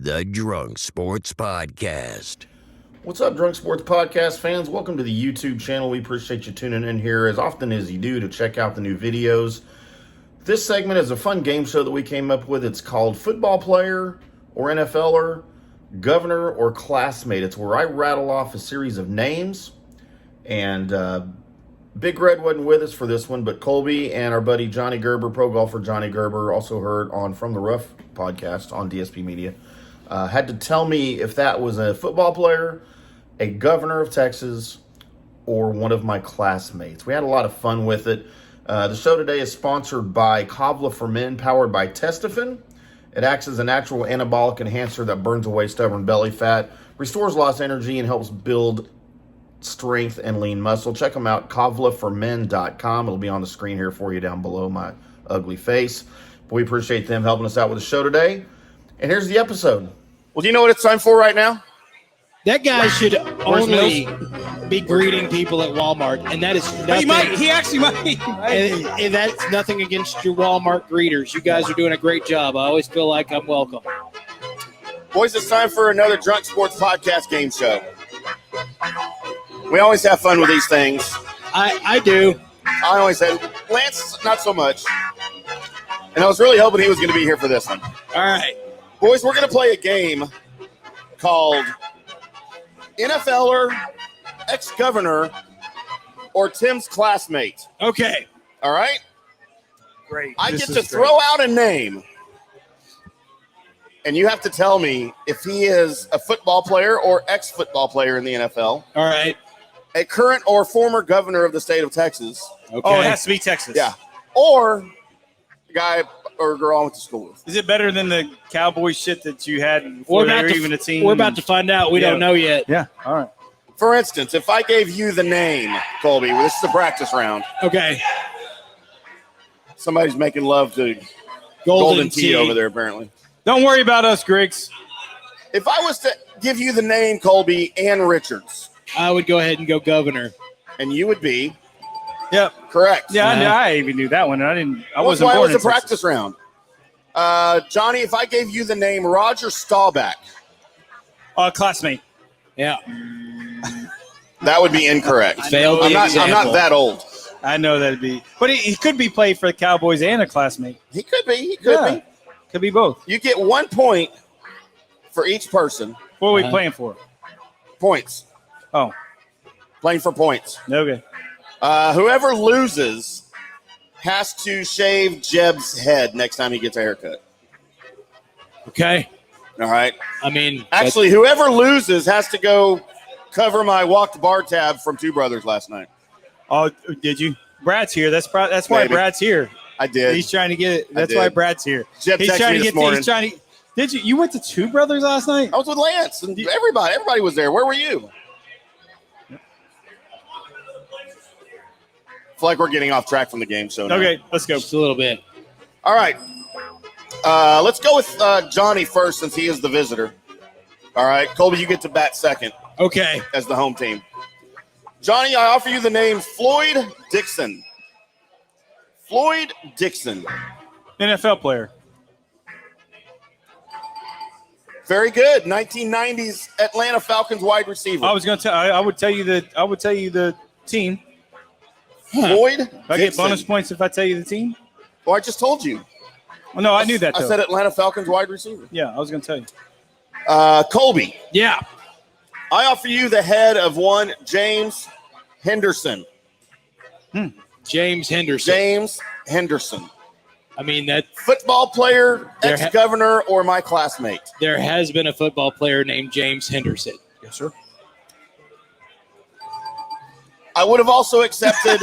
The Drunk Sports Podcast. What's up, Drunk Sports Podcast fans? Welcome to the YouTube channel. We appreciate you tuning in here as often as you do to check out the new videos. This segment is a fun game show that we came up with. It's called Football Player or NFLer, Governor or Classmate. It's where I rattle off a series of names. And Big Red wasn't with us for this one, but Colby and our buddy Johnny Gerber, pro golfer Johnny Gerber, also heard on From the Rough podcast on DSP Media, had to tell me if that was a football player, a governor of Texas, or one of my classmates. We had a lot of fun with it. The show today is sponsored by Kavla for Men, powered by Testofen. It acts as a natural anabolic enhancer that burns away stubborn belly fat, restores lost energy, and helps build strength and lean muscle. Check them out, kavlaformen.com. It'll be on the screen here for you down below my ugly face. But we appreciate them helping us out with the show today. And here's the episode. Well, do you know what it's time for right now? That guy should only be greeting people at Walmart, and that is nothing. He actually might. And that's nothing against your Walmart greeters. You guys are doing a great job. I always feel like I'm welcome. Boys, it's time for another Drunk Sports Podcast game show. We always have fun with these things. I do. I always say, Lance, not so much. And I was really hoping he was going to be here for this one. All right. Boys, we're going to play a game called NFLer, ex-governor, or Tim's classmate. Okay. All right? Great. I get to throw out a name, and you have to tell me if he is a football player or ex-football player in the NFL, All right. a current or former governor of the state of Texas. Okay. Oh, it has to be Texas. Yeah. Or a guy or girl I went to school with. Is it better than the Cowboy shit that you had before they were even a team? We're about to find out. We don't know yet. Yeah. All right. For instance, if I gave you the name, Colby, this is a practice round. Okay. Somebody's making love to Golden Tea over there, apparently. Don't worry about us, Griggs. If I was to give you the name, Colby, Ann Richards, I would go ahead and go governor. and you would be Yep. correct. Yeah, I even knew that one. I wasn't That's why it born was in a practice round. Johnny, if I gave you the name Roger Staubach, Classmate. Yeah. that would be incorrect. Failed the I'm not example. that old. I know that'd be. But he could be played for the Cowboys and a classmate. He could be. He could Yeah. be. Could be both. You get 1 point for each person. What are we playing for? Points. Oh, Playing for points. okay. Whoever loses has to shave Jeb's head next time he gets a haircut. Okay. All right. I mean, Actually, whoever loses has to go cover my walked bar tab from Two Brothers last night. Oh, did you? Brad's here. That's why Maybe. Brad's here. I did. He's trying to get it. That's did. why Brad's here. Jeb He's texted trying me to this get. morning. He's trying to. Did you? You went to Two Brothers last night? I was with Lance and everybody. Everybody was there. Where were you? I feel like we're getting off track from the game show now. Okay, let's go. just a little bit. All right. Let's go with Johnny first since he is the visitor. All right. Colby, you get to bat second Okay. as the home team. Johnny, I offer you the name Floyd Dixon. Floyd Dixon. NFL player. Very good. 1990s Atlanta Falcons wide receiver. I was going to tell. I would tell you the team. Floyd Do I get Dixon. bonus points if I tell you the team? Well, I just told you. Well, no, I knew that. I Though. said Atlanta Falcons wide receiver. Yeah, I was going to tell you. Colby, Yeah. I offer you the head of one James Henderson. James Henderson. James Henderson. I mean, that Football player, There ex-governor, or my classmate? there has been a football player named James Henderson. Yes, sir. I would have also accepted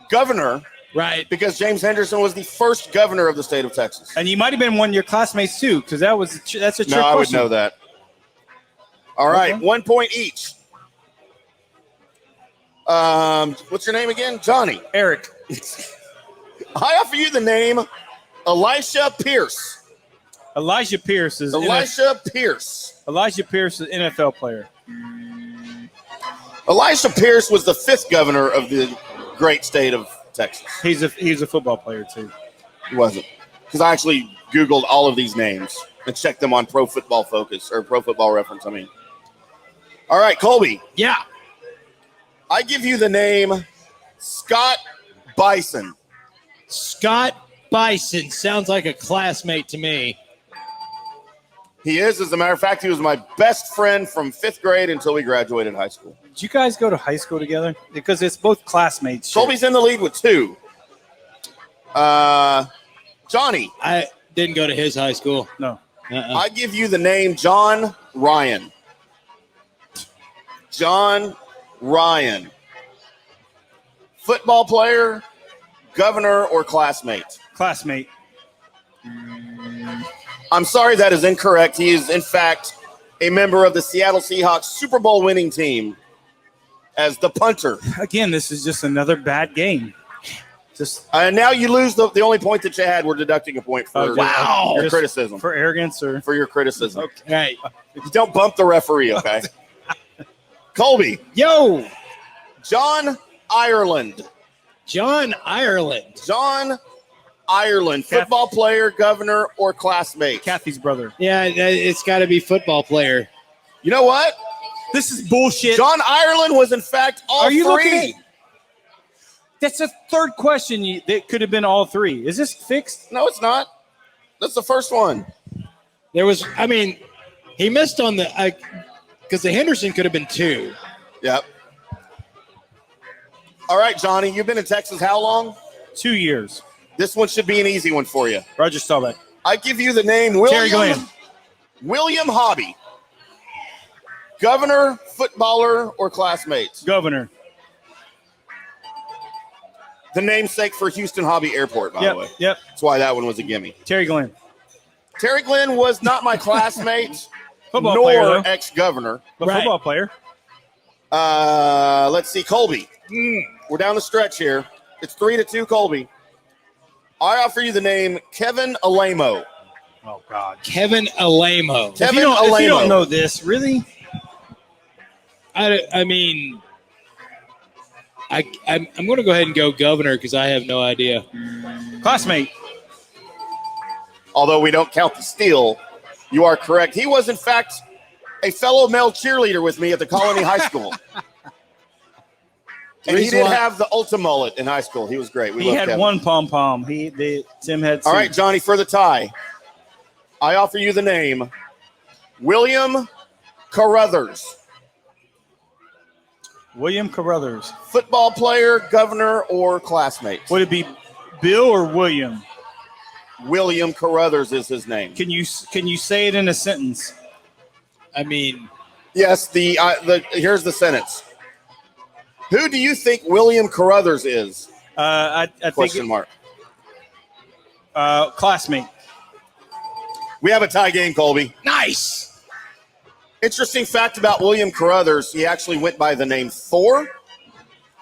governor Right. because James Henderson was the first governor of the state of Texas. And you might have been one of your classmates too, because that's a trick No, I would question. know that. All right, Okay. 1 point each. What's your name again? Johnny. Eric. I offer you the name Elisha Pierce. Elijah Pierce is Elisha Pierce. Elijah Pierce is an NFL player. Elisha Pierce was the 5th governor of the great state of Texas. He's a football player too. He wasn't. Because I actually Googled all of these names. and check them on Pro Football Focus or Pro Football Reference. I mean, all right, Colby. Yeah. I give you the name Scott Bison. Scott Bison sounds like a classmate to me. He is. As a matter of fact, he was my best friend from 5th grade until we graduated high school. Did you guys go to high school together? Because it's both classmates. Colby's in the lead with 2. Johnny. I didn't go to his high school. No. I give you the name John Ryan. John Ryan. Football player, governor, or classmate? Classmate. I'm sorry, that is incorrect. He is, in fact, a member of the Seattle Seahawks Super Bowl winning team as the punter. Again, this is just another bad game. Now you lose the only point that you had. We're deducting a point for your criticism. For arrogance or? For your criticism. Okay. Don't bump the referee, okay? Colby. Yo. John Ireland. John Ireland. John Ireland. Football player, governor, or classmate? Kathy's brother. Yeah, it's got to be football player. You know what? This is bullshit. John Ireland was, in fact, all Are you 3. looking at? That's the third question that could have been all 3. Is this fixed? No, it's not. That's the first one. There was, I mean, he missed on the, because the Henderson could have been 2. Yep. All right, Johnny, you've been in Texas how long? 2 years. This one should be an easy one for you. Roger Staubach. I give you the name Terry Glenn. William Hobby. Governor, footballer, or classmates? Governor. The namesake for Houston Hobby Airport, by the way. Yep. That's why that one was a gimme. Terry Glenn. Terry Glenn was not my classmate, Football nor player, though. ex-governor. But football player. Let's see, Colby. We're down the stretch here. It's 3-2, Colby. I offer you the name Kevin Alamo. Oh, God. Kevin Alamo. Kevin If Alamo. you don't know this, really? I mean, I'm going to go ahead and go governor because I have no idea. Classmate. Although we don't count the steal, you are correct. He was, in fact, a fellow male cheerleader with me at the Colony High School. And he did have the Ulta mullet in high school. He was great. He had Kevin. one pom-pom. Tim had 2. All right, Johnny, for the tie, I offer you the name William Carruthers. William Carruthers. Football player, governor, or classmate? Would it be Bill or William? William Carruthers is his name. Can you say it in a sentence? I mean, Yes, here's the sentence. Who do you think William Carruthers is? I Question think mark. Classmate. We have a tie game, Colby. nice. Interesting fact about William Carruthers, he actually went by the name Thor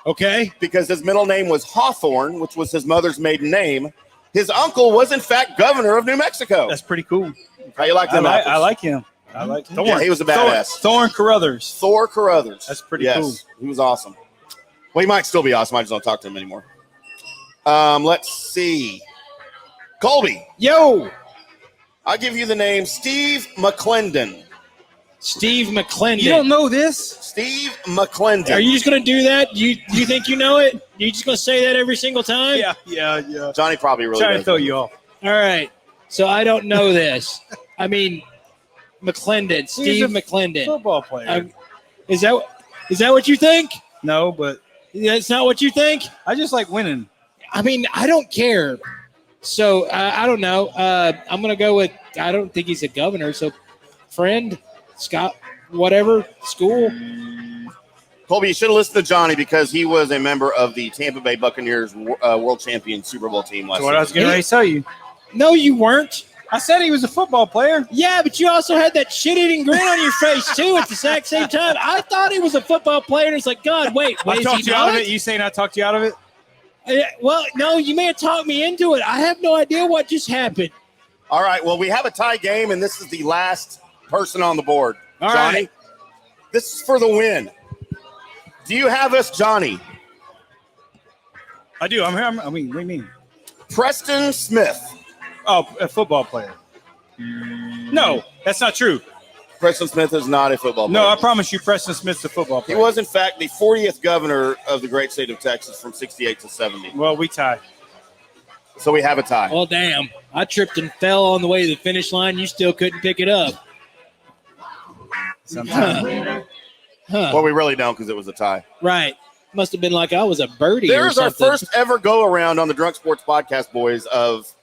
Okay. because his middle name was Hawthorne, which was his mother's maiden name. His uncle was, in fact, governor of New Mexico. That's pretty cool. How you like them apples? I like him. I like Thorne. Yeah, he was a badass. Thorne Carruthers. Thor Carruthers. That's pretty cool. He was awesome. Well, he might still be awesome. I just don't talk to him anymore. Let's see. Colby, Yo. I'll give you the name Steve McClendon. Steve McClendon. You don't know this? Steve McClendon. Are you just going to do that? You think you know it? You just going to say that every single time? Yeah. Johnny probably really Trying to does. throw you off. All right. So I don't know this. I mean, McClendon. Steve McClendon. Football player. Is that what you think? No, but That's not what you think? I just like winning. I mean, I don't care. So I don't know. I'm going to go with, I don't think he's a governor. So friend, Scott, whatever, school. Colby, you should have listened to Johnny because he was a member of the Tampa Bay Buccaneers world champion Super Bowl team last That's what I was season. getting ready to tell you. No, you weren't. I said he was a football player. Yeah, but you also had that shit-eating grin on your face, too, at the exact same time. I thought he was a football player, and it's like, God, wait, I is talked he you out of not? it. You saying I talked you out of it? Well, no, you may have talked me into it. I have no idea what just happened. All right, well, we have a tie game, and this is the last person on the board. All Johnny, right. this is for the win. Do you have us, Johnny? I do. I'm here. I mean, what do you mean? Preston Smith. Oh, a football player. No, that's not true. Preston Smith is not a football player. No, I promise you, Preston Smith's a football He player. was, in fact, the 40th governor of the great state of Texas from 68 to 70. Well, we tie. So we have a tie. Well, damn. I tripped and fell on the way to the finish line. You still couldn't pick it up. Sometimes. Well, we really don't because it was a tie. Right. Must have been like I was a birdie. There's or our something. first ever go around on the Drunk Sports Podcast, boys, of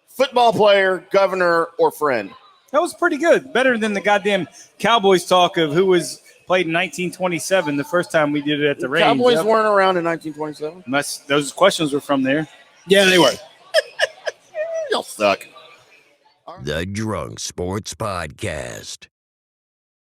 football player, governor, or friend. That was pretty good. Better than the goddamn Cowboys talk of who was played in 1927 the first time we did it at the range. Cowboys Yep. weren't around in 1927. Those questions were from there. Yeah, they were. Y'all suck. The Drunk Sports Podcast.